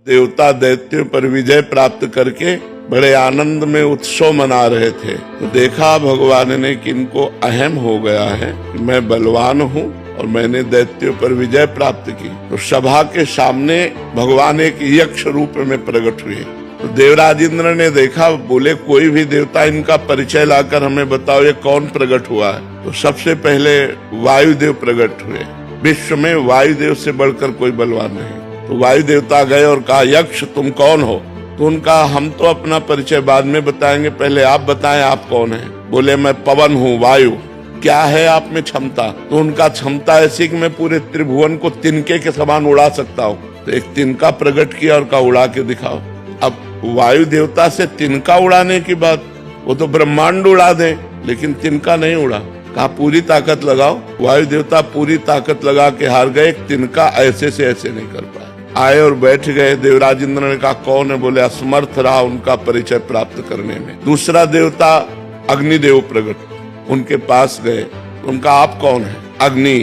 देवता दैत्यों पर विजय प्राप्त करके बड़े आनंद में उत्सव मना रहे थे। तो देखा भगवान ने कि इनको अहम हो गया है कि मैं बलवान हूँ और मैंने दैत्यों पर विजय प्राप्त की। तो सभा के सामने भगवान एक यक्ष रूप में प्रकट हुए। तो देवराज इंद्र ने देखा, बोले कोई भी देवता इनका परिचय लाकर हमें बताओ, ये कौन प्रकट हुआ है। तो सबसे पहले वायुदेव प्रकट हुए। विश्व में वायुदेव से बढ़कर कोई बलवान नहीं। तो वायु देवता गए और कहा, यक्ष तुम कौन हो। तो उनका हम तो अपना परिचय बाद में बताएंगे, पहले आप बताएं आप कौन है। बोले मैं पवन हूँ, वायु। क्या है आप में क्षमता। तो उनका क्षमता ऐसी कि मैं पूरे त्रिभुवन को तिनके के समान उड़ा सकता हूँ। तो एक तिनका प्रकट किया और कहा उड़ा के दिखाओ। अब वायु देवता से तिनका उड़ाने की बात, वो तो ब्रह्मांड उड़ा दे लेकिन तिनका नहीं उड़ा। कहा पूरी ताकत लगाओ। वायु देवता पूरी ताकत लगा के हार गए, तिनका ऐसे से ऐसे नहीं कर पाए। आए और बैठ गए। देवराज इंद्र ने कहा कौन है। बोले असमर्थ रहा उनका परिचय प्राप्त करने में। दूसरा देवता अग्निदेव प्रकट, उनके पास गए। उनका आप कौन है। अग्नि।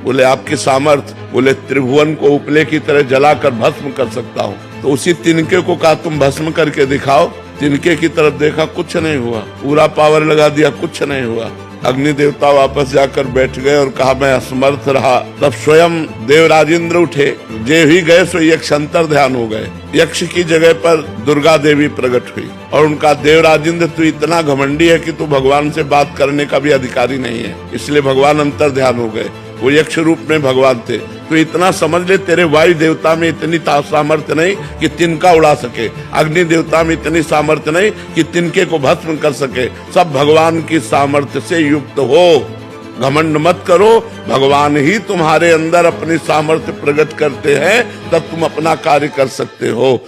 बोले आपकी सामर्थ। बोले त्रिभुवन को उपले की तरह जलाकर भस्म कर सकता हूँ। तो उसी तिनके को कहा तुम भस्म करके दिखाओ। तिनके की तरफ देखा, कुछ नहीं हुआ। पूरा पावर लगा दिया, कुछ नहीं हुआ। अग्नि देवता वापस जाकर बैठ गए और कहा मैं असमर्थ रहा। तब स्वयं देवराज इंद्र उठे। जे ही गए सो यक्ष अंतर ध्यान हो गए। यक्ष की जगह पर दुर्गा देवी प्रकट हुई और उनका देवराज इंद्र तू इतना घमंडी है कि तू भगवान से बात करने का भी अधिकारी नहीं है। इसलिए भगवान अंतर ध्यान हो गए। वो यक्ष रूप में भगवान थे। तो इतना समझ ले, तेरे वायु देवता में इतनी सामर्थ्य नहीं कि तिनका उड़ा सके। अग्नि देवता में इतनी सामर्थ्य नहीं कि तिनके को भस्म कर सके। सब भगवान की सामर्थ्य से युक्त हो। घमंड मत करो। भगवान ही तुम्हारे अंदर अपनी सामर्थ्य प्रकट करते हैं, तब तुम अपना कार्य कर सकते हो।